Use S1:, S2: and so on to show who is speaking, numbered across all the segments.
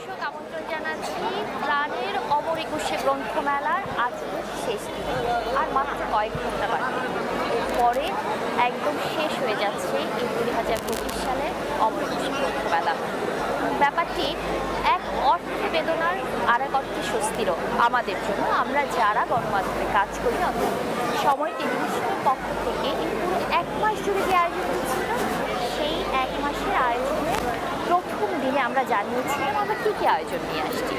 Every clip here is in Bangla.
S1: দর্শক আমন্ত্রণ জানাচ্ছি প্রাণের অমর একুশে গ্রন্থমেলার আজকে শেষ দিন, আর মাত্র কয়েক ঘন্টা বাকি। এরপরে একদম শেষ হয়ে যাচ্ছে এই 2025 সালের অমর একুশে গ্রন্থমেলা। ব্যাপারটি এক অর্থে বেদনার, আর এক অর্থে স্বস্তিরও আমাদের জন্য। আমরা যারা গণমাধ্যমে কাজ করি, অর্থাৎ সময় টেলিভিশনের পক্ষ থেকে এই পুরো এক মাস জুড়ে যে আয়োজন ছিল, সেই এক মাসের আয়োজনের প্রথম দিনে আমরা জানিয়েছিলাম আমরা কী কী আয়োজন নিয়ে আসছি।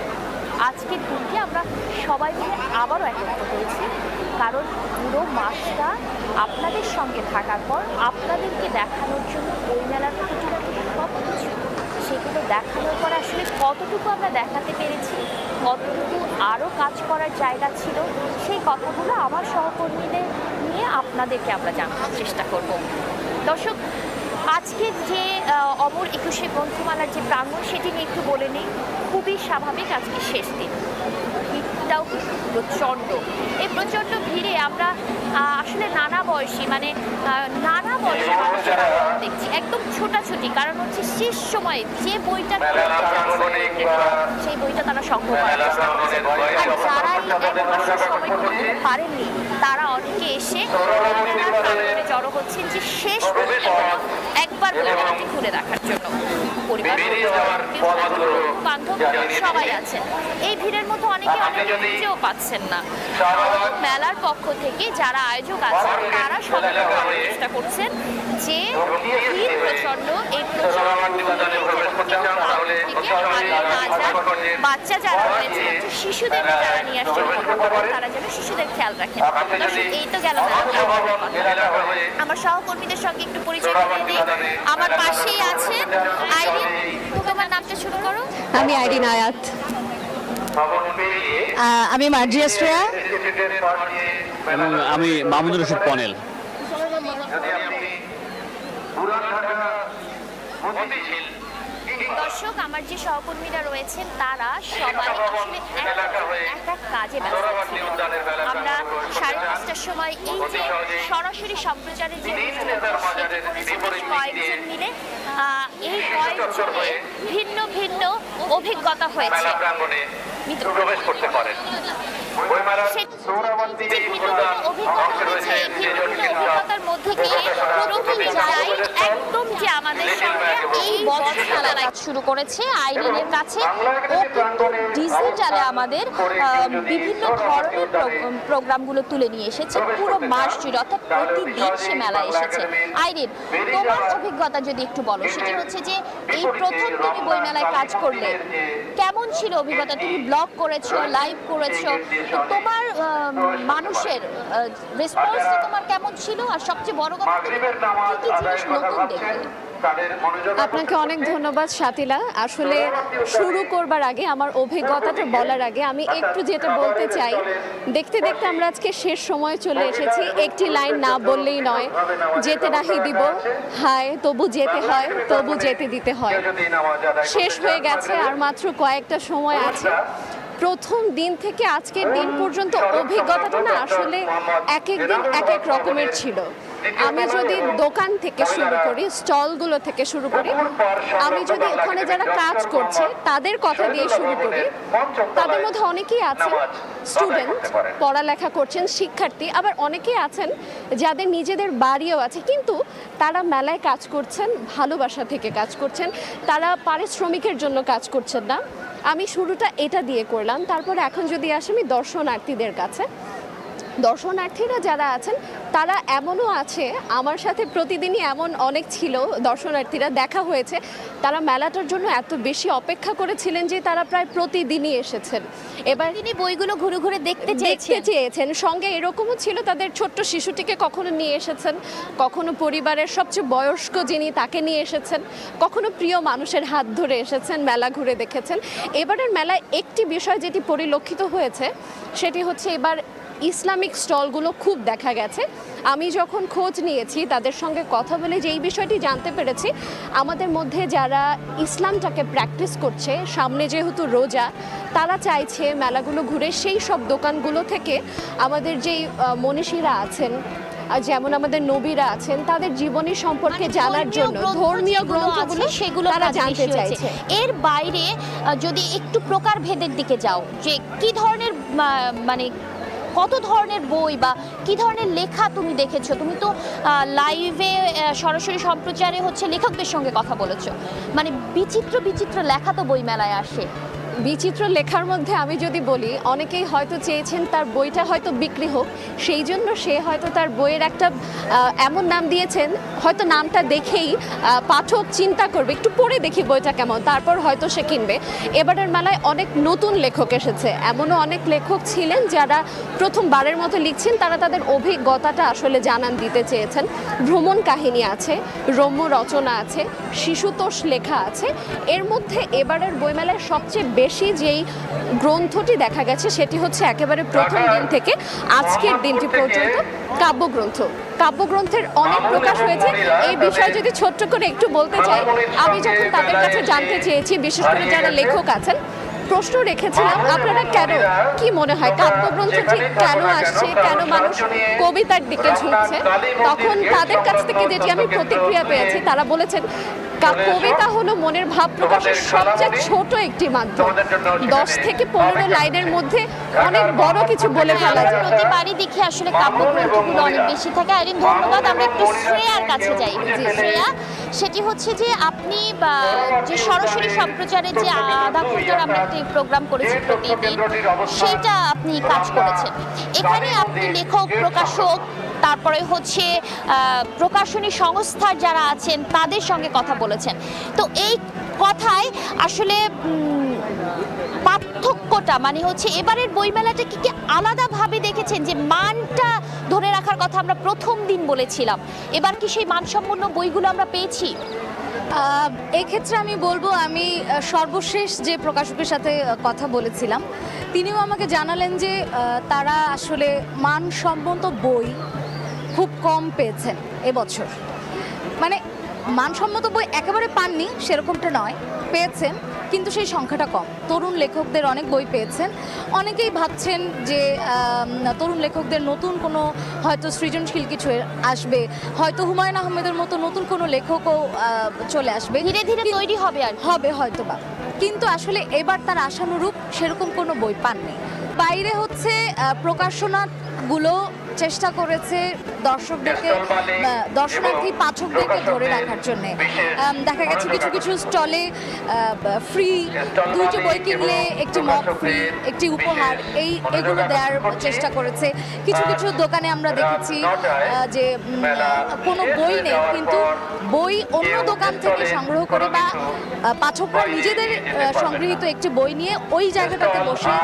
S1: আজকের দিনটি আমরা সবাই মিলে আবারও একত্র হয়েছি, কারণ পুরো মাসটা আপনাদের সঙ্গে থাকার পর আপনাদেরকে দেখানোর জন্য বই মেলার খুঁটিনাটি সব কিছু সেগুলো দেখানোর পর আসলে কতটুকু আমরা দেখাতে পেরেছি, কতটুকু আরও কাজ করার জায়গা ছিল, সেই কথাগুলো আমার সহকর্মীদের নিয়ে আপনাদেরকে আমরা জানানোর চেষ্টা করব। দর্শক, আজকের যে অমর একুশে গ্রন্থমেলার যে প্রাঙ্গণ, সেটি নিয়ে একটু বলে নিই। খুবই স্বাভাবিক, আজকে শেষ দিন, ভিড়টাও প্রচণ্ড। এই প্রচণ্ড ভিড়ে আমরা আসলে নানা বয়সী নানা বয়সের মানুষেরা দেখছি, একদম ছোটাছুটি। কারণ হচ্ছে শেষ সময়ে যে বইটা সেই বইটা তারা সংগ্রহ করার চেষ্টা করছে। আর যারা এই এক মাসের সময় কিনতে পারেননি, তারা অনেকে এসে জড়ো হচ্ছেন যে শেষ একবার বইমেলাটি ঘুরে দেখার জন্য। পরিবার বান্ধব সবাই আছেন। এই ভিড়ের মধ্যে অনেকে খুঁজেও পাচ্ছেন না। মেলার পক্ষ থেকে যারা আয়োজক আছেন, তারা সবাই চেষ্টা করছেন যে ভিড় প্রচন্ড, এই বাচ্চা যারা রয়েছে, শিশুদের যারা নিয়ে আসছেন, তারা যেন শিশুদের খেয়াল রাখেন। এই তো গেল আমার সহকর্মীদের সঙ্গে একটু পরিচয় করে দিই। আমার পাশেই আছেন আইরিন। তোমার নামটা শুরু করো।
S2: আমি আইরিন আয়াত। আমি মার্জিয়া শ্রেয়া।
S3: এবং আমি মাহমুদুর রশিদ পনেল।
S1: দর্শক, আমার যে সহকর্মীরা রয়েছেন তারা সবাই আসলে এক কাজে ব্যস্ত ছিল। আমরা 5:30টার সময় এই যে সরাসরি সম্প্রচারের যে কয়েকজন মিলে এই কয়েকজনে ভিন্ন ভিন্ন অভিজ্ঞতা হয়েছে।
S4: প্রবেশ করতে পারেন।
S1: অভিজ্ঞতার মধ্যে দিয়ে প্রথম যাই একদম যে আমাদের সঙ্গে এই বছর মেলা শুরু করেছে আইরিনের কাছে। ও কিন্তু ডিজিটালে আমাদের বিভিন্ন ধরনের প্রোগ্রামগুলো তুলে নিয়ে এসেছে পুরো মাস জুড়ে, অর্থাৎ প্রতিদিন সে মেলায় এসেছে। আইরিন, তোমার অভিজ্ঞতা যদি একটু বলো। সেটি হচ্ছে যে এই প্রথম তুমি বই মেলায় কাজ করলে, কেমন ছিল অভিজ্ঞতা? তুমি ব্লগ করেছো, লাইভ করেছো, তোমার মানুষের রেসপন্স তোমার কেমন ছিল? আর সবচেয়ে বড় কথা, কি কি জিনিস নতুন দেখলে?
S2: আপনাকে অনেক ধন্যবাদ শাতিলা। আসলে শুরু করবার আগে, আমার অভিজ্ঞতাটা বলার আগে আমি একটু যেটা বলতে চাই, দেখতে দেখতে আমরা আজকে শেষ সময় চলে এসেছি। একটি লাইন না বললেই নয়, যেতে নাহি দিব হায়, তবু যেতে হয়, তবু যেতে দিতে হয়। শেষ হয়ে গেছে, আর মাত্র কয়েকটা সময় আছে। প্রথম দিন থেকে আজকের দিন পর্যন্ত অভিজ্ঞতাটা না আসলে এক এক দিন এক এক রকমের ছিল। আমি যদি দোকান থেকে শুরু করি, স্টলগুলো থেকে শুরু করি, আমি যদি ওখানে যারা কাজ করছে তাদের কথা দিয়ে শুরু করি, তাদের মধ্যে অনেকেই আছেন স্টুডেন্ট, পড়ালেখা করছেন, শিক্ষার্থী, আবার অনেকেই আছেন যাদের নিজেদের বাড়িও আছে, কিন্তু তারা মেলায় কাজ করছেন ভালোবাসা থেকে কাজ করছেন, তারা পারিশ্রমিকের জন্য কাজ করছেন না। আমি শুরুটা এটা দিয়ে করলাম। তারপরে এখন যদি আসি আমি দর্শনার্থীদের কাছে, দর্শনার্থীরা যারা আছেন তারা এমনও আছে, আমার সাথে প্রতিদিনই এমন অনেক ছিল দর্শনার্থীরা, দেখা হয়েছে তারা মেলাটার জন্য এত বেশি অপেক্ষা করেছিলেন যে তারা প্রায় প্রতিদিনই এসেছেন। এবার
S1: তিনি বইগুলো ঘুরে ঘুরে দেখতে
S2: চেয়েছেন। সঙ্গে এরকমও ছিল তাদের ছোট্ট শিশুটিকে কখনো নিয়ে এসেছেন, কখনো পরিবারের সবচেয়ে বয়স্ক যিনি তাকে নিয়ে এসেছেন, কখনো প্রিয় মানুষের হাত ধরে এসেছেন, মেলা ঘুরে দেখেছেন। এবারের মেলায় একটি বিষয় যেটি পরিলক্ষিত হয়েছে সেটি হচ্ছে এবার ইসলামিক স্টলগুলো খুব দেখা গেছে। আমি যখন খোঁজ নিয়েছি, তাদের সঙ্গে কথা বলে যেই বিষয়টি জানতে পেরেছি, আমাদের মধ্যে যারা ইসলামটাকে প্র্যাকটিস করছে, সামনে যেহেতু রোজা, তারা চাইছে মেলাগুলো ঘুরে সেই সব দোকানগুলো থেকে আমাদের যেই মনীষীরা আছেন, যেমন আমাদের নবীরা আছেন তাদের জীবনী সম্পর্কে
S1: মানে
S2: জানার জন্য ধর্মীয় গ্রন্থগুলো
S1: সেগুলো
S2: তারা
S1: কাজে
S2: জানতে
S1: বেশি হয়েছে।
S2: চাইছে।
S1: এর বাইরে যদি একটু প্রকারভেদের দিকে যাও, যে কি ধরনের মানে কত ধরনের বই বা কি ধরনের লেখা তুমি দেখেছো? তুমি তো লাইভে সরাসরি সম্প্রচারে হচ্ছে লেখকদের সঙ্গে কথা বলেছো, মানে বিচিত্র বিচিত্র লেখা তো বই মেলায় আসে।
S2: বিচিত্র লেখার মধ্যে আমি যদি বলি, অনেকেই হয়তো চেয়েছেন তার বইটা হয়তো বিক্রি হোক, সেই জন্য সে হয়তো তার বইয়ের একটা এমন নাম দিয়েছেন, হয়তো নামটা দেখেই পাঠক চিন্তা করবে একটু পড়ে দেখি বইটা কেমন, তারপর হয়তো সে কিনবে। এবারের মেলায় অনেক নতুন লেখক এসেছে, এমনও অনেক লেখক ছিলেন যারা প্রথমবারের মতো লিখছেন, তারা তাদের অভিজ্ঞতাটা আসলে জানান দিতে চেয়েছেন। ভ্রমণ কাহিনী আছে, রম্য রচনা আছে, শিশুতোষ লেখা আছে। এর মধ্যে এবারের বইমেলায় সবচেয়ে বেশি যেই গ্রন্থটি দেখা গেছে সেটি হচ্ছে একেবারে প্রথম দিন থেকে আজকের দিনটি পর্যন্ত কাব্যগ্রন্থ। কাব্যগ্রন্থের অনেক প্রকাশ হয়েছে। এই বিষয়ে যদি ছোট্ট করে একটু বলতে চাই, আমি যখন তাদের কাছে জানতে চেয়েছি, বিশেষ করে যারা লেখক আছেন, প্রশ্ন রেখেছিলাম আপনারা কেন, কি মনে হয় কাব্যগ্রন্থটি কেন আসছে, কেন মানুষ কবিতার দিকে ঝুঁকছে, তখন তাদের কাছ থেকে যেটি আমি প্রতিক্রিয়া পেয়েছি, তারা বলেছেন কবিতা হলো মনের ভাব প্রকাশের সবচেয়ে ছোট একটি মাধ্যম। 10 থেকে 15 লাইনের মধ্যে অনেক বড় কিছু বলে ফেলা যায়।
S1: প্রতিবারই দেখি আসলে কাব্যগ্রন্থগুলো অনেক বেশি থাকে। আইরিন, ধন্যবাদ। আমরা একটু শ্রেয়ার কাছে যাই। শ্রেয়া, সেটি হচ্ছে যে আপনি যে সরাসরি সম্প্রচারে যে আধা ঘন্টার আমরা একটি প্রোগ্রাম করেছি প্রতিদিন, সেটা আপনি কাজ করেছেন। এখানে আপনি লেখক, প্রকাশক, তারপরে হচ্ছে প্রকাশনী সংস্থার যারা আছেন তাদের সঙ্গে কথা বলেছেন। তো এই কথায় আসলে পার্থক্যটা মানে হচ্ছে এবারের বইমেলাটা কি আলাদাভাবে দেখেছেন? যে মানটা ধরে রাখার কথা আমরা প্রথম দিন বলেছিলাম, এবার কি সেই মানসম্পন্ন বইগুলো আমরা পেয়েছি?
S5: এক্ষেত্রে আমি বলবো, আমি সর্বশেষ যে প্রকাশকের সাথে কথা বলেছিলাম তিনিও আমাকে জানালেন যে তারা আসলে মানসম্মত বই খুব কম পেয়েছেন এবছর। মানে মানসম্মত বই একেবারে পাননি সেরকমটা নয়, পেয়েছেন কিন্তু সেই সংখ্যাটা কম। তরুণ লেখকদের অনেক বই পেয়েছেন। অনেকেই ভাবছেন যে তরুণ লেখকদের নতুন কোনো হয়তো সৃজনশীল কিছু আসবে, হয়তো হুমায়ুন আহমেদের মতো নতুন কোনো লেখকও চলে আসবে,
S1: ধীরে ধীরে তৈরি হবে আর
S5: হবে হয়তো বা, কিন্তু আসলে এবার তার আশানুরূপ সেরকম কোনো বই পাননি। বাইরে হচ্ছে প্রকাশনাগুলো চেষ্টা করেছে দর্শকদেরকে, দর্শনার্থী পাঠকদেরকে ধরে রাখার জন্য। দেখা গেছে কিছু কিছু স্টলে ফ্রি, 2টি বই কিনলে একটি মগ ফ্রি, একটি উপহার, এগুলো দেওয়ার চেষ্টা করেছে। কিছু কিছু দোকানে আমরা দেখেছি যে কোনো বই নেই, কিন্তু বই অন্য দোকান থেকে সংগ্রহ করে বা পাঠকরা নিজেদের সংগৃহীত একটি বই নিয়ে ওই জায়গাটাতে বসে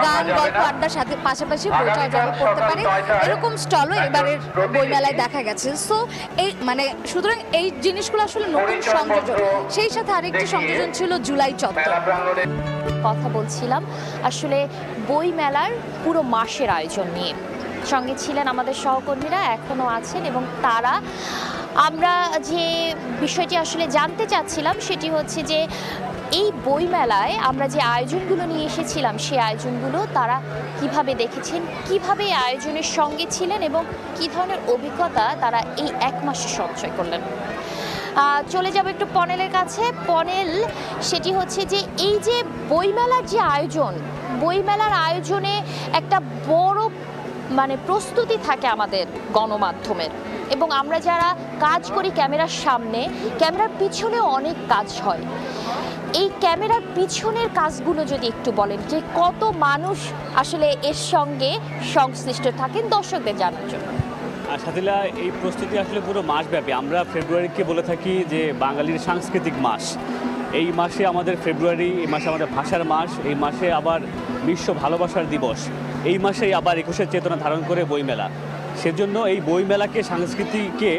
S5: গান, গল্প, আড্ডার সাথে পাশাপাশি বইটাও যেন পড়তে পারে, এরকম স্টলও এবারের বইমেলায় দেখা গেছে। সো এই মানে সুতরাং এই জিনিসগুলো আসলে নতুন সংযোজন। সেই সাথে আরেকটি সংযোজন ছিল জুলাই চত্বর।
S1: কথা বলছিলাম আসলে বই মেলার পুরো মাসের আয়োজন নিয়ে। সঙ্গে ছিলেন আমাদের সহকর্মীরা, এখনও আছেন, এবং তারা আমরা যে বিষয়টি আসলে জানতে চাচ্ছিলাম সেটি হচ্ছে যে এই বইমেলায় আমরা যে আয়োজনগুলো নিয়ে এসেছিলাম সেই আয়োজনগুলো তারা কিভাবে দেখেছেন, কিভাবে এই আয়োজনের সঙ্গে ছিলেন এবং কী ধরনের অভিজ্ঞতা তারা এই এক মাসে সঞ্চয় করলেন। চলে যাব একটু পনেলের কাছে। পনেল, সেটি হচ্ছে যে এই যে বইমেলার যে আয়োজন, বইমেলার আয়োজনে একটা বড় মানে প্রস্তুতি থাকে আমাদের গণমাধ্যমের, এবং আমরা যারা কাজ করি ক্যামেরার সামনে, ক্যামেরার পিছনেও অনেক কাজ হয়। এই ক্যামেরার পিছনের কাজগুলো যদি একটু বলেন, যে কত মানুষ আসলে এর সঙ্গে সংশ্লিষ্ট থাকেন দর্শকদের জানার জন্য।
S3: সাথীলা, এই প্রস্তুতি আসলে পুরো মাসব্যাপী। আমরা ফেব্রুয়ারিকে বলে থাকি যে বাঙালির সাংস্কৃতিক মাস। এই মাসে আমাদের ফেব্রুয়ারি, এই মাসে আমাদের ভাষার মাস, এই মাসে আবার বিশ্ব ভালোবাসার দিবস, এই মাসেই আবার 21-এর চেতনা ধারণ করে বইমেলা। সেজন্য এই বইমেলাকে, সংস্কৃতিকে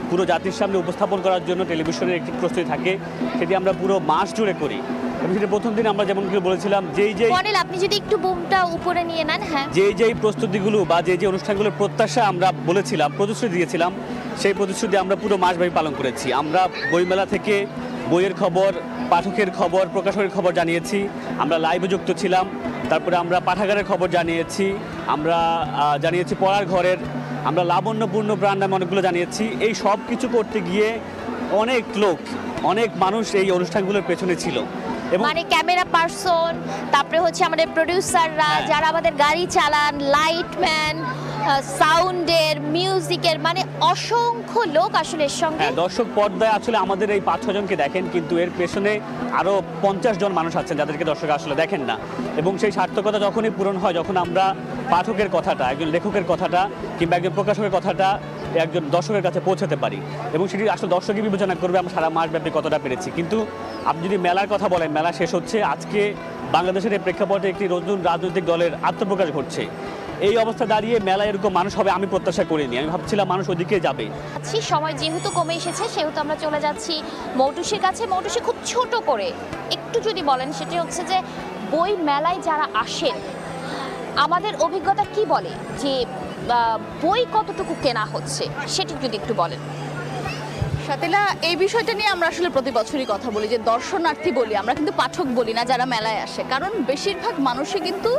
S3: পুরো জাতির সামনে উপস্থাপন করার জন্য টেলিভিশনের একটি প্রস্তুতি থাকে, সেটি আমরা পুরো মাস জুড়ে করি। এবং সেটা প্রথম দিন আমরা যেমন বলেছিলাম,
S1: পনেল আপনি যদি একটু বুমটা উপরে নিয়ে নেন। হ্যাঁ,
S3: যেই প্রস্তুতিগুলো বা যে অনুষ্ঠানগুলোর প্রত্যাশা আমরা বলেছিলাম, প্রতিশ্রুতি দিয়েছিলাম, সেই প্রতিশ্রুতি আমরা পুরো মাসব্যাপী পালন করেছি। আমরা বইমেলা থেকে বইয়ের খবর, পাঠকের খবর, প্রকাশকের খবর জানিয়েছি, আমরা লাইভে যুক্ত ছিলাম, তারপরে আমরা পাঠাগারের খবর জানিয়েছি, আমরা জানিয়েছি পড়ার ঘরের আমরা লাবণ্যপূর্ণ ব্র্যান্ড নামে অনেকগুলো জানিয়েছি। এই সব কিছু করতে গিয়ে অনেক লোক, অনেক মানুষ এই অনুষ্ঠানগুলোর পেছনে ছিল এবং
S1: মানে ক্যামেরা পার্সন, তারপরে হচ্ছে আমাদের প্রোডিউসাররা,
S3: হ্যাঁ।
S1: যারা আমাদের গাড়ি চালান, লাইটম্যান, সাউন্ডের, মিউজিকের, মানে অসংখ্য লোক আসলে এর সঙ্গে।
S3: হ্যাঁ, দর্শক পর্দায় আসলে আমাদের এই 5-6 জনকে দেখেন, কিন্তু এর পেছনে আরও 50 জন মানুষ আছেন যাদেরকে দর্শক আসলে দেখেন না। এবং সেই সার্থকতা যখনই পূরণ হয়, যখন আমরা পাঠকের কথাটা, একজন লেখকের কথাটা কিংবা একজন প্রকাশকের কথাটা একজন দর্শকের কাছে পৌঁছাতে পারি, এবং সেটি আসলে দর্শকই বিবেচনা করবে আমরা সারা মাসব্যাপী কতটা পেরেছি। কিন্তু আপনি যদি মেলার কথা বলেন, মেলা শেষ হচ্ছে আজকে, বাংলাদেশের এই প্রেক্ষাপটে একটি নতুন রাজনৈতিক দলের আত্মপ্রকাশ ঘটছে। এই অবস্থা দাঁড়িয়ে মেলা এরকম মানুষ হবে আমি প্রত্যাশা করিনি। আমি ভাবছিলাম মানুষ ওদিকে যাবে।
S1: সময় যেহেতু কমে এসেছে, সেহেতু আমরা চলে যাচ্ছি মৌটুসির কাছে। মৌটুসি, খুব ছোট করে একটু যদি বলেন, সেটি হচ্ছে যে বই মেলায় যারা আসেন, আমাদের অভিজ্ঞতা কি বলে যে বই কতটুকু কেনা হচ্ছে, সেটি যদি একটু বলেন।
S5: শাতিলা, এই বিষয়টা নিয়ে আমরা আসলে প্রতি বছরই কথা বলি যে দর্শনার্থী বলি আমরা, কিন্তু পাঠক বলি না যারা মেলায় আসে, কারণ বেশিরভাগ মানুষই কিন্তু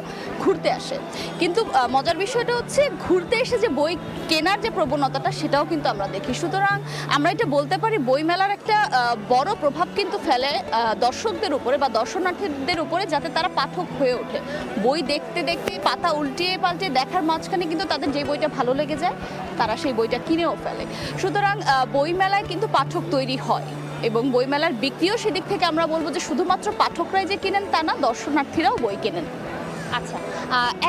S5: ঘুরতে আসে। কিন্তু মজার বিষয়টা হচ্ছে ঘুরতে এসে যে বই কেনার যে প্রবণতাটা, সেটাও কিন্তু আমরা দেখি। সুতরাং আমরা এটা বলতে পারি বই মেলার একটা বড় প্রভাব কিন্তু ফেলে দর্শকদের উপরে বা দর্শনার্থীদের উপরে, যাতে তারা পাঠক হয়ে ওঠে। বই দেখতে দেখতে, পাতা উল্টিয়ে পাল্টে দেখার মাঝখানে কিন্তু তাদের যে বইটা ভালো লেগে যায়, তারা সেই বইটা কিনেও ফেলে। সুতরাং বই মেলায় কিন্তু পাঠক তৈরি হয়, এবং বইমেলার বিক্রিও সেদিক থেকে আমরা বলবো যে শুধুমাত্র পাঠকরাই যে কিনেন তা না, দর্শনার্থীরাও বই কেনেন।
S1: আচ্ছা,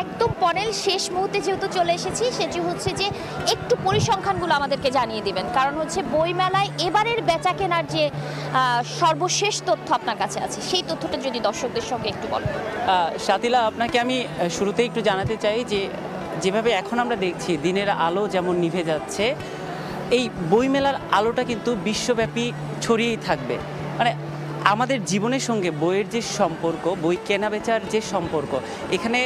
S1: একদম পরের শেষ মুহূর্তে যেহেতু চলে এসেছি, সেটি হচ্ছে যে একটু পরিসংখ্যানগুলো আমাদেরকে জানিয়ে দিবেন, কারণ হচ্ছে বইমেলায় এবারের বেচা কেনার যে সর্বশেষ তথ্য আপনার কাছে আছে, সেই তথ্যটা যদি দর্শকদের সঙ্গে একটু বলেন।
S6: শাতিলা, আপনাকে আমি শুরুতেই একটু জানাতে চাই যে যেভাবে এখন আমরা দেখছি দিনের আলো যেমন নিভে যাচ্ছে, এই বইমেলার আলোটা কিন্তু বিশ্বব্যাপী ছড়িয়েই থাকবে। মানে আমাদের জীবনের সঙ্গে বইয়ের যে সম্পর্ক, বই কেনা বেচার যে সম্পর্ক, এখানে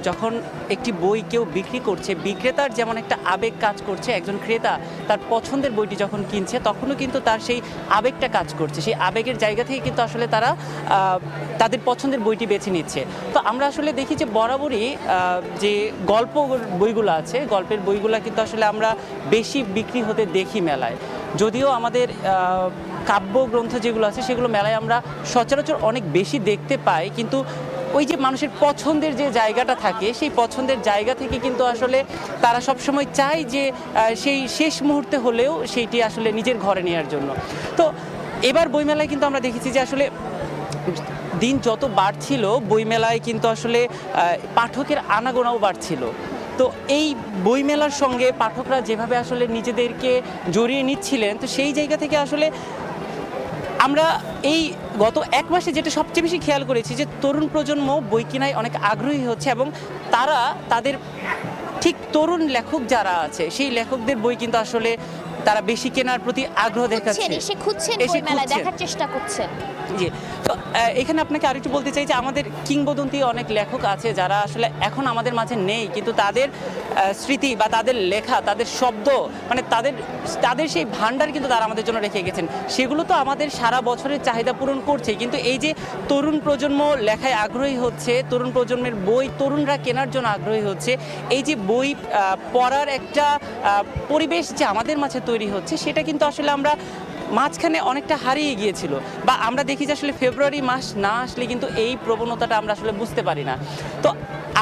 S6: যখন একটি বই কেউ বিক্রি করছে, বিক্রেতার যেমন একটা আবেগ কাজ করছে, একজন ক্রেতা তার পছন্দের বইটি যখন কিনছে, তখনও কিন্তু তার সেই আবেগটা কাজ করছে। সেই আবেগের জায়গা থেকে কিন্তু আসলে তারা তাদের পছন্দের বইটি বেছে নিচ্ছে। তো আমরা আসলে দেখি যে বরাবরই যে গল্প বইগুলো আছে, গল্পের বইগুলো কিন্তু আসলে আমরা বেশি বিক্রি হতে দেখি মেলায়। যদিও আমাদের কাব্যগ্রন্থ যেগুলো আছে সেগুলো মেলায় আমরা সচরাচর অনেক বেশি দেখতে পাই, কিন্তু ওই যে মানুষের পছন্দের যে জায়গাটা থাকে, সেই পছন্দের জায়গা থেকে কিন্তু আসলে তারা সবসময় চায় যে সেই শেষ মুহূর্তে হলেও সেইটি আসলে নিজের ঘরে নেওয়ার জন্য। তো এবার বইমেলায় কিন্তু আমরা দেখেছি যে আসলে দিন যত বাড়ছিল, বইমেলায় কিন্তু আসলে পাঠকের আনাগোনাও বাড়ছিল। তো এই বইমেলার সঙ্গে পাঠকরা যেভাবে আসলে নিজেদেরকে জড়িয়ে নিচ্ছিলেন, তো সেই জায়গা থেকে আসলে আমরা এই গত 1 মাসে যেটা সবচেয়ে বেশি খেয়াল করেছি যে তরুণ প্রজন্ম বই কেনায় অনেক আগ্রহী হচ্ছে, এবং তারা তাদের ঠিক তরুণ লেখক যারা আছে, সেই লেখকদের বই কিন্তু আসলে তারা বেশি কেনার প্রতি আগ্রহ দেখাচ্ছে,
S1: এসে খুঁজছেন, বইমেলায় দেখার চেষ্টা করছেন।
S6: জি, তো এখানে আপনাকে আরেকটু বলতে চাই যে আমাদের কিংবদন্তি অনেক লেখক আছে যারা আসলে এখন আমাদের মাঝে নেই, কিন্তু তাদের স্মৃতি বা তাদের লেখা, তাদের শব্দ, মানে তাদের সেই ভান্ডার কিন্তু তারা আমাদের জন্য রেখে গেছেন। সেগুলো তো আমাদের সারা বছরের চাহিদা পূরণ করছে, কিন্তু এই যে তরুণ প্রজন্ম লেখায় আগ্রহী হচ্ছে, তরুণ প্রজন্মের বই তরুণরা কেনার জন্য আগ্রহী হচ্ছে, এই যে বই পড়ার একটা পরিবেশ যে আমাদের মাঝে তৈরি হচ্ছে, সেটা কিন্তু আসলে আমরা মাঝখানে অনেকটা হারিয়ে গিয়েছিল। বা আমরা দেখি যে আসলে ফেব্রুয়ারি মাস না আসলে কিন্তু এই প্রবণতাটা আমরা আসলে বুঝতে পারি না। তো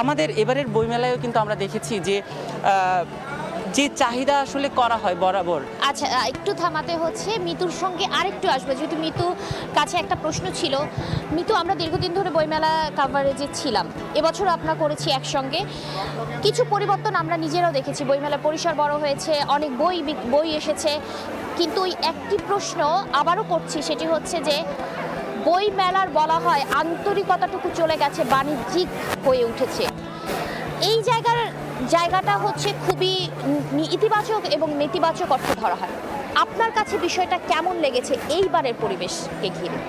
S6: আমাদের এবারের বইমেলায়ও কিন্তু আমরা দেখেছি যে যে চাহিদা আসলে করা হয় বরাবর।
S1: আচ্ছা, একটু থামাতে হচ্ছে, মিতুর সঙ্গে আরেকটু আসবে, যেহেতু মিতু কাছে একটা প্রশ্ন ছিল। মিতু, আমরা দীর্ঘদিন ধরে বইমেলা কাভারেজে ছিলাম, এবছর আমরা করেছি একসঙ্গে। কিছু পরিবর্তন আমরা নিজেরাও দেখেছি, বইমেলার পরিসর বড় হয়েছে, অনেক বই এসেছে, কিন্তু ওই একটি প্রশ্ন আবারও করছি, সেটি হচ্ছে যে বই মেলার বলা হয় আন্তরিকতাটুকু চলে গেছে, বাণিজ্যিক হয়ে উঠেছে। এই জায়গাটা হচ্ছে খুবই ইতিবাচক এবং নেতিবাচক অর্থ ধরা হয়। আপনার কাছে বিষয়টা কেমন লেগেছে এইবারের পরিবেশকে ঘিরে?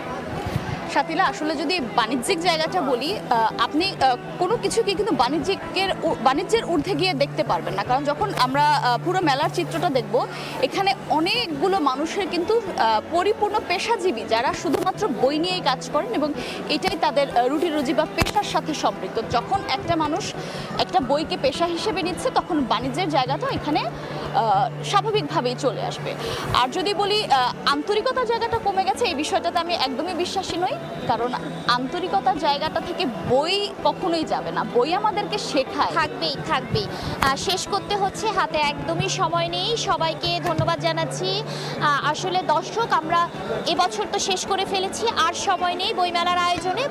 S2: সাতিলা, আসলে যদি বাণিজ্যিক জায়গাটা বলি, আপনি কোনো কিছুকে কিন্তু বাণিজ্যের ঊর্ধ্বে গিয়ে দেখতে পারবেন না, কারণ যখন আমরা পুরো মেলার চিত্রটা দেখব, এখানে অনেকগুলো মানুষের কিন্তু পরিপূর্ণ পেশাজীবী যারা শুধুমাত্র বই নিয়েই কাজ করেন এবং এটাই তাদের রুটি রুজি বা পেশার সাথে সম্পৃক্ত। যখন একটা মানুষ একটা বইকে পেশা হিসেবে নিচ্ছে, তখন বাণিজ্যের জায়গাটা এখানে স্বাভাবিকভাবেই চলে আসবে। আর যদি বলি আন্তরিকতার জায়গাটা কমে গেছে, এই বিষয়টাতে আমি একদমই বিশ্বাসী নই, কারণ আন্তরিকতার জায়গাটা থেকে বই কখনোই যাবে না। বই আমাদেরকে শেখায়।
S1: থাকবেই। শেষ করতে হচ্ছে, হাতে একদমই সময় নেই। সবাইকে ধন্যবাদ জানাচ্ছি। আসলে দর্শক, আমরা এবছর তো শেষ করে ফেলেছি, আর সময় নেই বইমেলার আয়োজনে।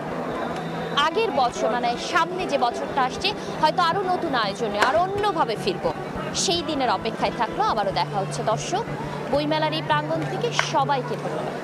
S1: আগের বছর মানে সামনে যে বছরটা আসছে, হয়তো আরও নতুন আয়োজনে আরও অন্যভাবে ফিরবো। সেই দিনের অপেক্ষায় থাকলো। আবারও দেখা হচ্ছে দর্শক। বইমেলার এই প্রাঙ্গণ থেকে সবাইকে ধন্যবাদ।